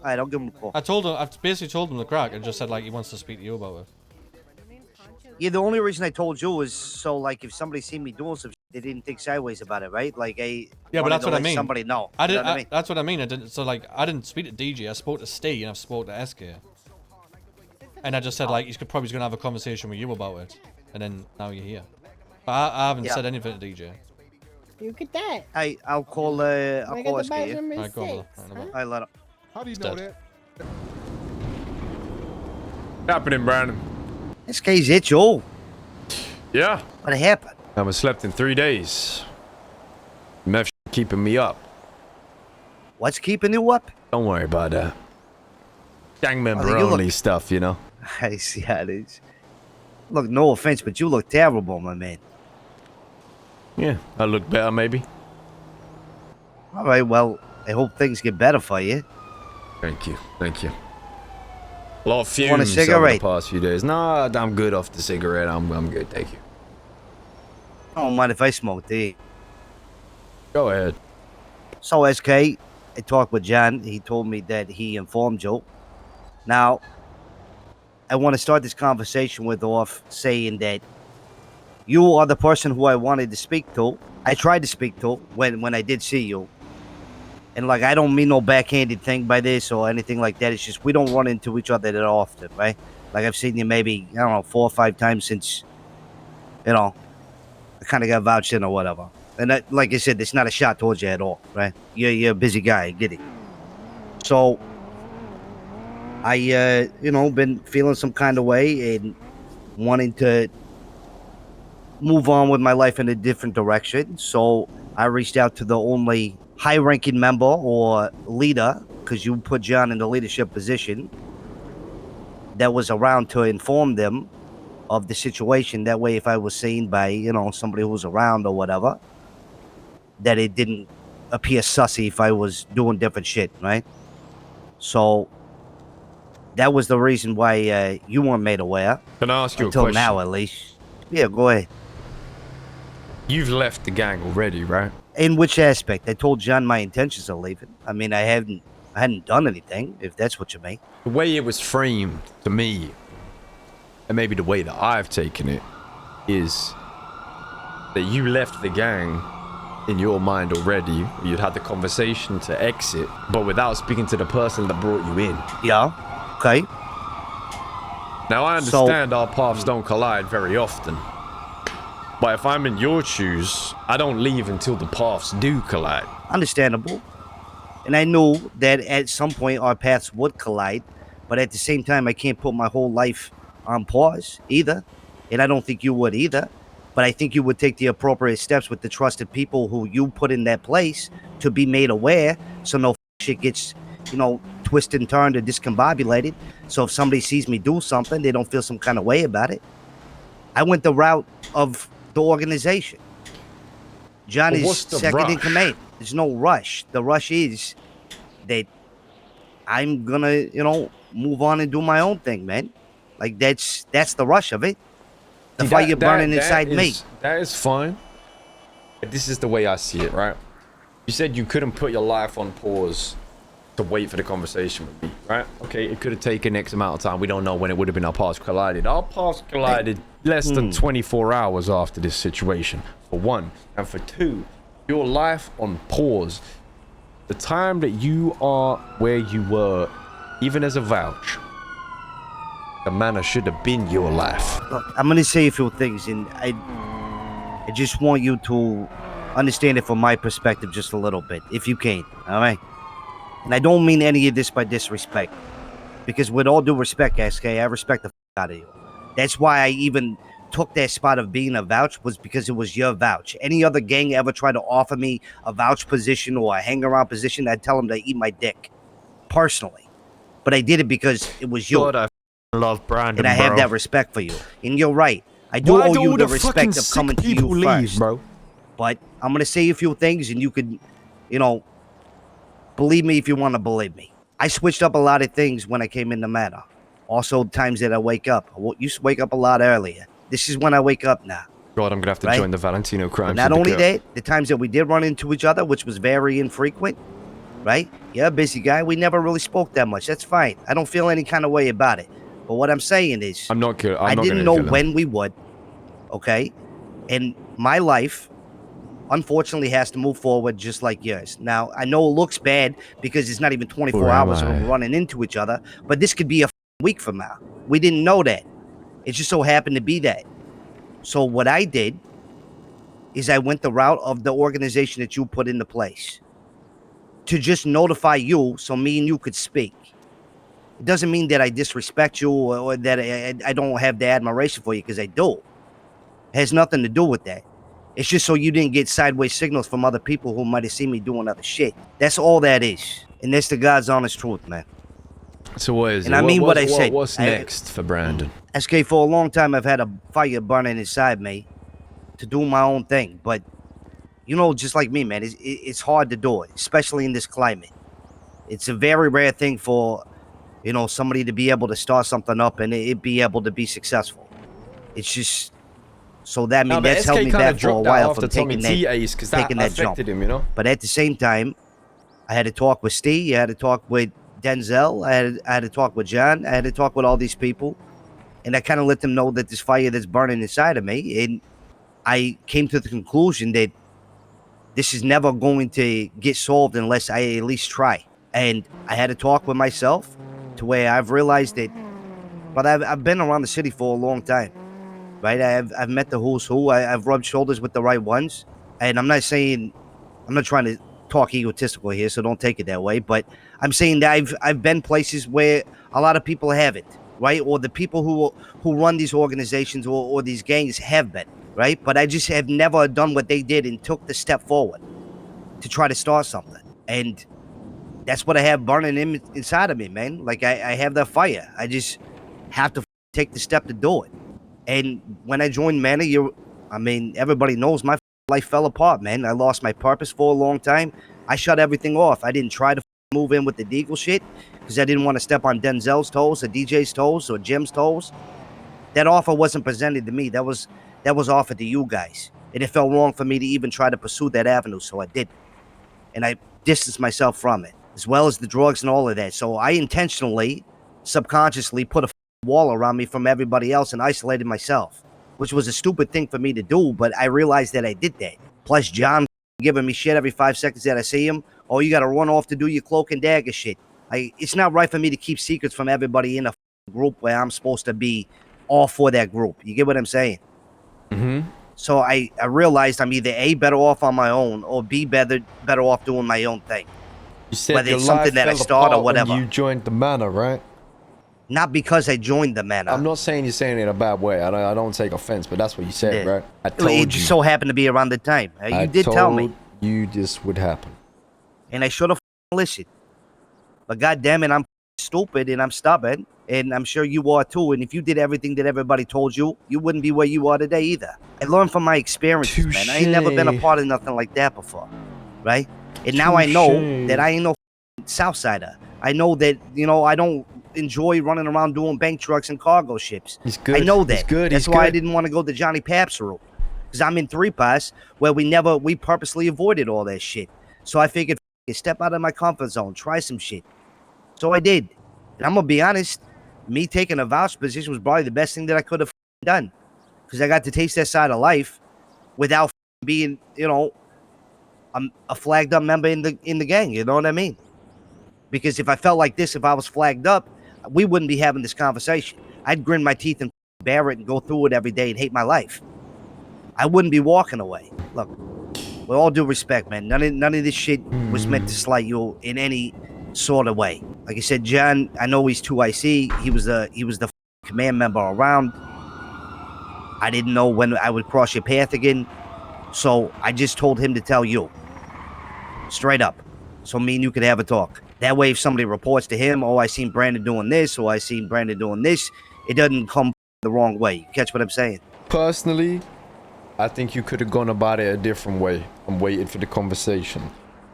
Alright, I'll give him a call. I basically told him the crack and just said like he wants to speak to you about it. Yeah, the only reason I told you was so like if somebody seen me doing some shit, they didn't think sideways about it, right? Like yeah, but that's what I mean. Somebody know. I didn't. I mean? That's what I mean. I didn't. So like, I didn't speak to DJ. I spoke to Steve and I spoke to SK. And I just said like he's probably gonna have a conversation with you about it, and then now you're here. But I haven't said anything to DJ. Look at that. I'll call. I'll call SK. Alright, go on. I let him. How do you know that? Happening, Brandon? SK's it, Joe. Yeah. What happened? I haven't slept in 3 days. Meth keeping me up. What's keeping you up? Don't worry about that. Gang member only stuff, you know. I see how it is. Look, no offense, but you look terrible, my man. Yeah, I look better, maybe. All right, well, I hope things get better for you. Thank you, thank you. A lot of fumes want a cigarette? over the past few days. No, I'm good off the cigarette. I'm good, thank you. I don't mind if I smoke, do you? Go ahead. So, SK, I talked with John. He told me that he informed you. Now, I want to start this conversation with off saying that you are the person who I wanted to speak to. I tried to speak to when I did see you. And, like, I don't mean no backhanded thing by this or anything like that. It's just we don't run into each other that often, right? Like, I've seen you maybe, I don't know, 4 or 5 times since, you know, I kind of got vouched in or whatever. And, that, like I said, it's not a shot towards you at all, right? You're a busy guy, I get it. So, I, you know, been feeling some kind of way and wanting to move on with my life in a different direction. So, I reached out to the only high-ranking member or leader, because you put John in the leadership position, that was around to inform them of the situation. That way, if I was seen by, you know, somebody who was around or whatever, that it didn't appear sussy if I was doing different shit, right? So that was the reason why you weren't made aware. Can I ask you a question? Until now, at least. Yeah, go ahead. You've left the gang already, right? In which aspect? I told John my intentions of leaving. I mean, I hadn't done anything, if that's what you mean. The way it was framed to me, and maybe the way that I've taken it, is that you left the gang in your mind already. You'd had the conversation to exit, but without speaking to the person that brought you in. Yeah, okay. Now, I understand our paths don't collide very often. But if I'm in your shoes, I don't leave until the paths do collide. Understandable. And I knew that at some point our paths would collide. But at the same time, I can't put my whole life on pause either. And I don't think you would either. But I think you would take the appropriate steps with the trusted people who you put in that place to be made aware. So no shit gets, you know, twisted and turned or discombobulated. So if somebody sees me do something, they don't feel some kind of way about it. I went the route of the organization. John is second in command. There's no rush. The rush is that I'm gonna, you know, move on and do my own thing, man. Like that's the rush of it. The fire burning inside me. That is fine. This is the way I see it, right? You said you couldn't put your life on pause to wait for the conversation with me, right? Okay, it could have taken X amount of time. We don't know when it would have been our paths collided. Our paths collided less than 24 hours after this situation, for one. And for two, your life on pause. The time that you are where you were, even as a vouch, the manor should have been your life. Look, I'm going to say a few things, and I just want you to understand it from my perspective just a little bit, if you can, all right? And I don't mean any of this by disrespect, because with all due respect, SK, I respect the out of you. That's why I even took that spot of being a vouch, was because it was your vouch. Any other gang ever tried to offer me a vouch position or a hang-around position, I'd tell them to eat my dick, personally. But I did it because it was you. God, I love Brandon, and I have that respect for you. And you're right. I do owe you the respect of coming to you first. Bro? But I'm going to say a few things, and you could, you know, believe me if you want to believe me. I switched up a lot of things when I came in the Manor. Also, times that I wake up. I used to wake up a lot earlier. This is when I wake up now. God, I'm going to have to join the Valentino crimes. But not only that, the times that we did run into each other, which was very infrequent, right? You're a busy guy. We never really spoke that much. That's fine. I don't feel any kind of way about it. But what I'm saying is, I'm not kidding. I didn't know when we would, okay? And my life, unfortunately, has to move forward just like yours. Now, I know it looks bad because it's not even 24 hours and we're running into each other, but this could be a week from now. We didn't know that. It just so happened to be that. So what I did is I went the route of the organization that you put into place to just notify you so me and you could speak. It doesn't mean that I disrespect you or that I don't have the admiration for you, because I do. It has nothing to do with that. It's just so you didn't get sideways signals from other people who might have seen me doing other shit. That's all that is. And that's the God's honest truth, man. So what is and it? I mean what I said. What's next for Brandon? SK, for a long time, I've had a fire burning inside me to do my own thing. But, you know, just like me, man, it's hard to do it, especially in this climate. It's a very rare thing for, you know, somebody to be able to start something up and it be able to be successful. It's just... So that means that's held me back for a while from taking that jump. Him, you know? But at the same time, I had to talk with Steve. I had to talk with Denzel. I had to talk with John. I had to talk with all these people. And I kind of let them know that this fire that's burning inside of me. And I came to the conclusion that this is never going to get solved unless I at least try. And I had to talk with myself to where I've realized that, but I've been around the city for a long time. Right, I've met the who's who. I've rubbed shoulders with the right ones, and I'm not trying to talk egotistical here, so don't take it that way. But I'm saying that I've been places where a lot of people haven't, right? Or the people who run these organizations or these gangs have been, right? But I just have never done what they did and took the step forward to try to start something, and that's what I have burning inside of me, man. Like I have that fire. I just have to take the step to do it. And when I joined Manor, everybody knows my life fell apart, man. I lost my purpose for a long time. I shut everything off. I didn't try to move in with the Deagle shit because I didn't want to step on Denzel's toes or DJ's toes or Jim's toes. That offer wasn't presented to me. That was offered to you guys. And it felt wrong for me to even try to pursue that avenue, so I didn't. And I distanced myself from it, as well as the drugs and all of that. So I intentionally, subconsciously put a wall around me from everybody else and isolated myself, which was a stupid thing for me to do, but I realized that I did that. Plus John giving me shit every 5 seconds that I see him. Oh, you gotta run off to do your cloak and dagger shit. It's not right for me to keep secrets from everybody in a group where I'm supposed to be all for that group. You get what I'm saying? Mm-hmm. So I realized I'm either A, better off on my own, or B, better off doing my own thing. You said whether it's something that I start or whatever. When you joined the Manor, right? Not because I joined the Manor. I'm not saying you're saying it in a bad way. I don't take offense, but that's what you said, right? I told it just so happened to be around the time. You did tell me. You this would happen. And I should have listened. But goddamn it, I'm stupid and I'm stubborn. And I'm sure you are too. And if you did everything that everybody told you, you wouldn't be where you are today either. I learned from my experiences, man. I ain't never been a part of nothing like that before. Right? And now I know that I ain't no Southsider. I know that, you know, I don't enjoy running around doing bank trucks and cargo ships. He's good. I know that. He's good. That's why I didn't want to go the Johnny Paps route. Because I'm in 3-Pass where we purposely avoided all that shit. So I figured, step out of my comfort zone, try some shit. So I did. And I'm going to be honest, me taking a voucher position was probably the best thing that I could have done. Because I got to taste that side of life without being, you know, a flagged up member in the gang. You know what I mean? Because if I felt like this, if I was flagged up, we wouldn't be having this conversation. I'd grin my teeth and bear it and go through it every day and hate my life. I wouldn't be walking away. Look, with all due respect, man, none of this shit was meant to slight you in any sort of way. Like I said, John, I know he's 2IC. He was the command member around. I didn't know when I would cross your path again. So I just told him to tell you. Straight up. So me and you could have a talk. That way, if somebody reports to him, oh, I seen Brandon doing this, or I seen Brandon doing this, it doesn't come the wrong way. You catch what I'm saying? Personally, I think you could have gone about it a different way and waited for the conversation.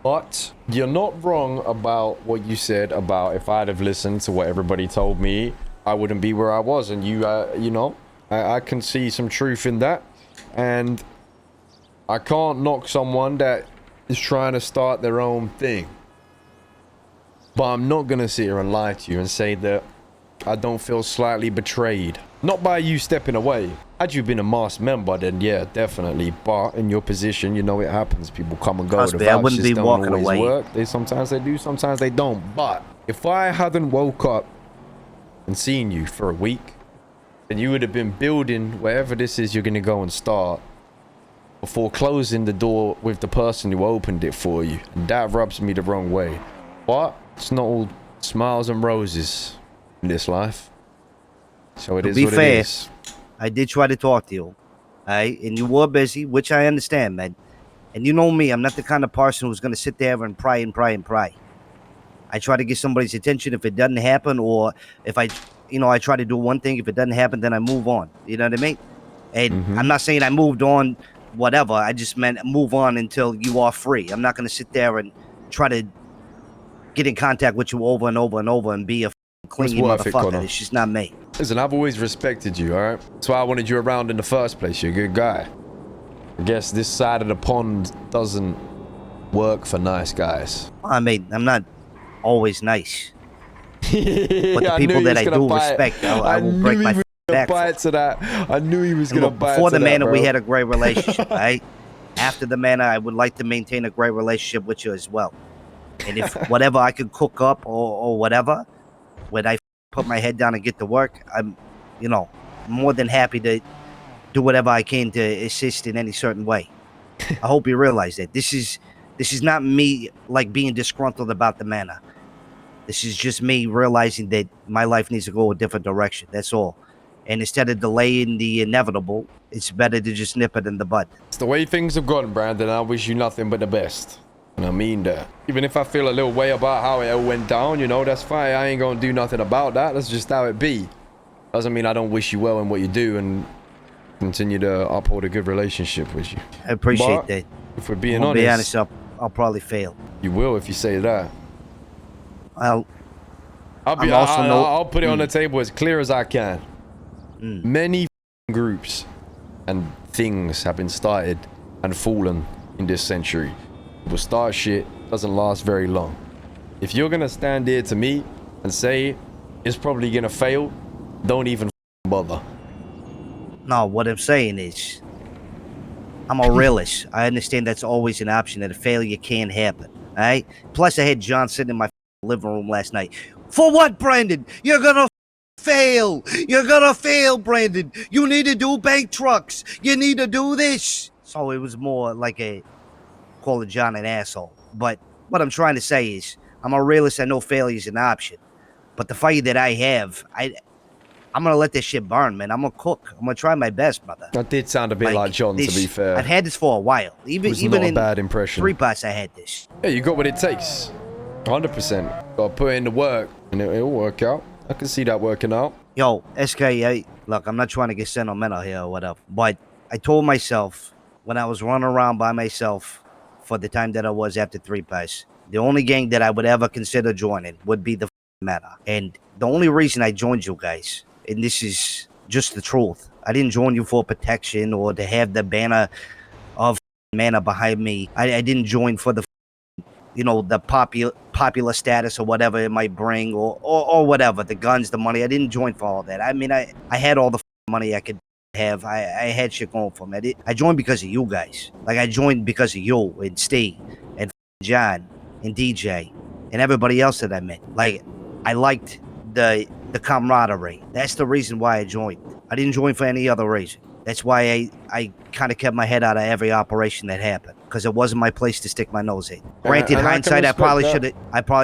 But you're not wrong about what you said about if I'd have listened to what everybody told me, I wouldn't be where I was. And you know, I can see some truth in that. And I can't knock someone that is trying to start their own thing. But I'm not gonna sit here and lie to you and say that I don't feel slightly betrayed. Not by you stepping away. Had you been a masked member, then yeah, definitely. But in your position, you know it happens. People come and go. Trust The me, I wouldn't vouchers be don't walking always away. work. Sometimes they do, sometimes they don't. But if I hadn't woke up and seen you for a week, then you would have been building wherever this is you're gonna go and start before closing the door with the person who opened it for you. And that rubs me the wrong way. But it's not all smiles and roses in this life. So it is what it is. I did try to talk to you, alright? And you were busy, which I understand, man. And you know me, I'm not the kind of person who's going to sit there and pry and pry and pry. I try to get somebody's attention if it doesn't happen, or if I try to do one thing. If it doesn't happen, then I move on. You know what I mean? And I'm not saying I moved on, whatever. I just meant move on until you are free. I'm not going to sit there and try to get in contact with you over and over and over and be a clingy motherfucker. It's just not me. Listen, I've always respected you, alright? That's why I wanted you around in the first place. You're a good guy. I guess this side of the pond doesn't work for nice guys. I mean, I'm not always nice. But the people that I do respect, I will break my back for. To that. I knew he was gonna bite before to the that, Manor, bro. we had a great relationship, right? After the Manor, I would like to maintain a great relationship with you as well. And if whatever I could cook up or whatever, when I put my head down and get to work, I'm, more than happy to do whatever I can to assist in any certain way. I hope you realize that this is not me like being disgruntled about the Manor. This is just me realizing that my life needs to go a different direction. That's all. And instead of delaying the inevitable, it's better to just nip it in the bud. It's the way things have gone, Brandon. I wish you nothing but the best. And I mean that. Even if I feel a little way about how it all went down, that's fine. I ain't gonna do nothing about that. That's just how it be. Doesn't mean I don't wish you well in what you do and continue to uphold a good relationship with you. I appreciate that. If we're being I'll honest, be honest, I'll probably fail. You will if you say that. I'll put it on the table as clear as I can. Many groups and things have been started and fallen in this century. People start shit, doesn't last very long. If you're gonna stand there to me and say it's probably gonna fail, don't even bother. No, what I'm saying is, I'm a realist. I understand that's always an option, that a failure can happen. All right. Plus, I had John sitting in my living room last night. For what, Brandon? You're gonna fail. You're gonna fail, Brandon. You need to do bank trucks. You need to do this. So it was more like calling John an asshole. But what I'm trying to say is, I'm a realist. I know failure is an option. But the fire that I have, I'm gonna let this shit burn, man. I'm gonna cook. I'm gonna try my best, brother. That did sound a bit like John, to be fair. I've had this for a while. Even not a in bad impression. 3 parts, I had this. Yeah, you got what it takes. 100%. Gotta put in the work, and it'll work out. I can see that working out. Yo, SK, look, I'm not trying to get sentimental here or whatever, but I told myself when I was running around by myself for the time that I was after 3 parts, the only gang that I would ever consider joining would be the Manor. And the only reason I joined you guys, and this is just the truth, I didn't join you for protection or to have the banner of Manor behind me. I didn't join for the the popular status or whatever it might bring or whatever, the guns, the money. I didn't join for all that. I mean, I had all the money I could have. I had shit going for me. I joined because of you guys. Like, I joined because of you and Steve and John and DJ and everybody else that I met. Like, I liked the camaraderie. That's the reason why I joined. I didn't join for any other reason. That's why I kind of kept my head out of every operation that happened, because it wasn't my place to stick my nose in. Granted, hindsight, I probably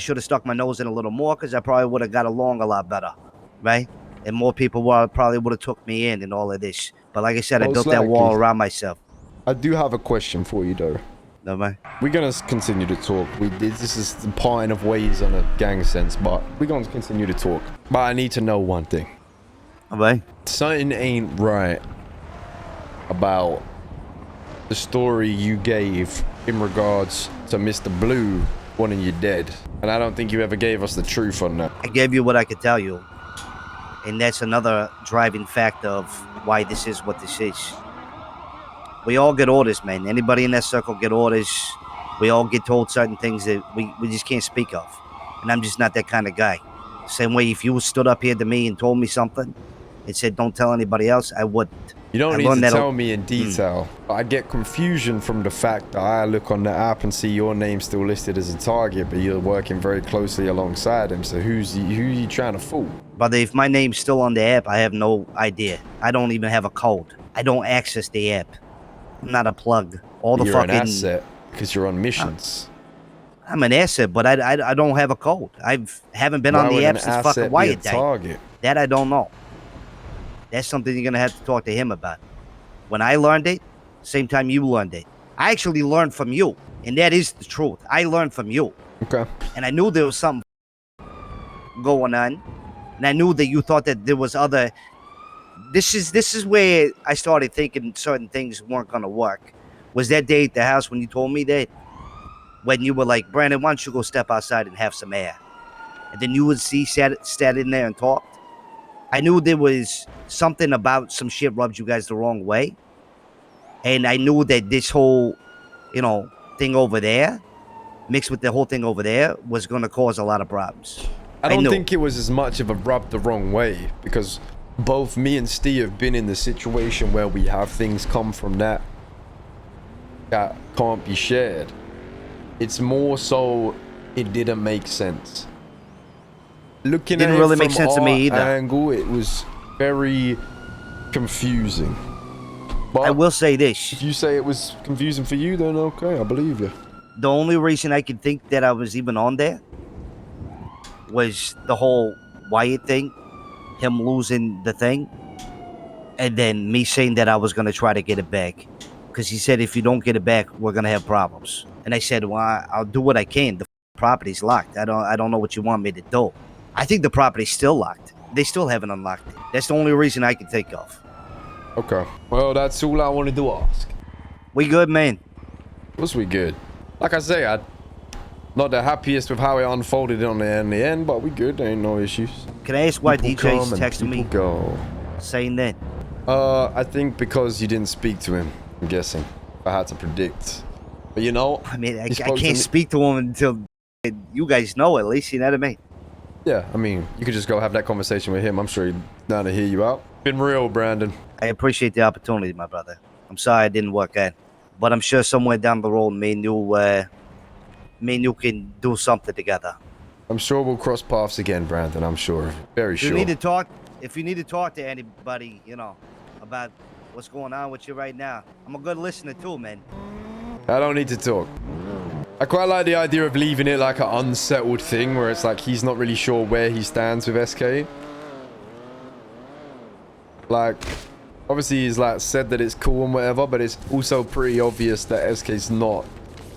should have stuck my nose in a little more, because I probably would have got along a lot better, right? And more people probably would have took me in and all of this. But like I said, I built that wall around myself. I do have a question for you, though. No, man. We're gonna continue to talk. This is the parting of ways on a gang sense, but we're gonna continue to talk. But I need to know one thing. All right. Something ain't right about the story you gave in regards to Mr. Blue wanting you dead. And I don't think you ever gave us the truth on that. I gave you what I could tell you. And that's another driving factor of why this is what this is. We all get orders, man. Anybody in that circle get orders. We all get told certain things that we just can't speak of. and I'm just not that kind of guy. Same way, if you stood up here to me and told me something and said, don't tell anybody else, I wouldn't. You don't I need learned to that tell me in detail. I get confusion from the fact that I look on the app and see your name still listed as a target, but you're working very closely alongside him. So who are you trying to fool? But if my name's still on the app, I have no idea. I don't even have a code. I don't access the app. I'm not a plug. All the You're fucking... an asset because you're on missions. I'm an asset, but I don't have a code. Haven't been on the app since fucking Wyatt died. Target? That I don't know. That's something you're gonna have to talk to him about. When I learned it, same time you learned it. I actually learned from you, and that is the truth. I learned from you. Okay. And I knew there was something going on, and I knew that you thought that there was other. This is where I started thinking certain things weren't gonna work. Was that day at the house when you told me that? When you were like, Brandon, why don't you go step outside and have some air? And then you would see sat in there and talked. I knew there was something about some shit rubbed you guys the wrong way. And I knew that this whole, thing over there, mixed with the whole thing over there, was going to cause a lot of problems. I don't think it was as much of a rub the wrong way, because both me and Steve have been in the situation where we have things come from that can't be shared. It's more so it didn't make sense. Looking didn't at it really from make sense to our me either. angle, it was very confusing. But I will say this. if you say it was confusing for you, then okay, I believe you. The only reason I could think that I was even on there was the whole Wyatt thing, him losing the thing, and then me saying that I was going to try to get it back. Because he said, if you don't get it back, we're going to have problems. And I said, well, I'll do what I can. The property's locked. I don't know what you want me to do. I think the property's still locked. They still haven't unlocked it. That's the only reason I can think of. Okay. Well, that's all I wanted to ask. We good, man? Was we good? Like I say, I'm not the happiest with how it unfolded in the end, but we good. There ain't no issues. Can I ask why People DJ's come and texting me people go. saying that? I think because you didn't speak to him, I'm guessing. If I had to predict. But I mean, I he spoke to can't me- speak to him until you guys know at least, you know what I mean? Yeah, I mean, you could just go have that conversation with him. I'm sure he's down to hear you out. Been real, Brandon. I appreciate the opportunity, my brother. I'm sorry it didn't work out. But I'm sure somewhere down the road, me and you can do something together. I'm sure we'll cross paths again, Brandon. I'm sure. Very If sure. you need to talk to anybody, about what's going on with you right now, I'm a good listener too, man. I don't need to talk. I quite like the idea of leaving it like an unsettled thing where it's like he's not really sure where he stands with SK. Like, obviously he's like said that it's cool and whatever, but it's also pretty obvious that SK's not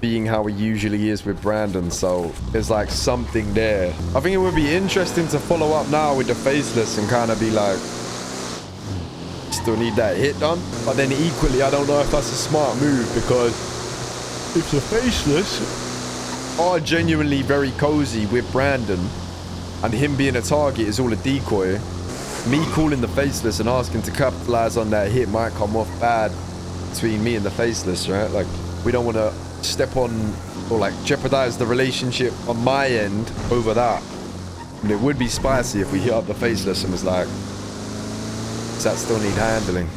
being how he usually is with Brandon, so there's like something there. I think it would be interesting to follow up now with the faceless and kind of be like, still need that hit done, but then equally I don't know if that's a smart move, because if the faceless are genuinely very cozy with Brandon and him being a target is all a decoy, me calling the faceless and asking to capitalize on that hit might come off bad between me and the faceless, right? Like, we don't want to step on or like jeopardize the relationship on my end over that. And it would be spicy if we hit up the faceless and was like, does that still need handling?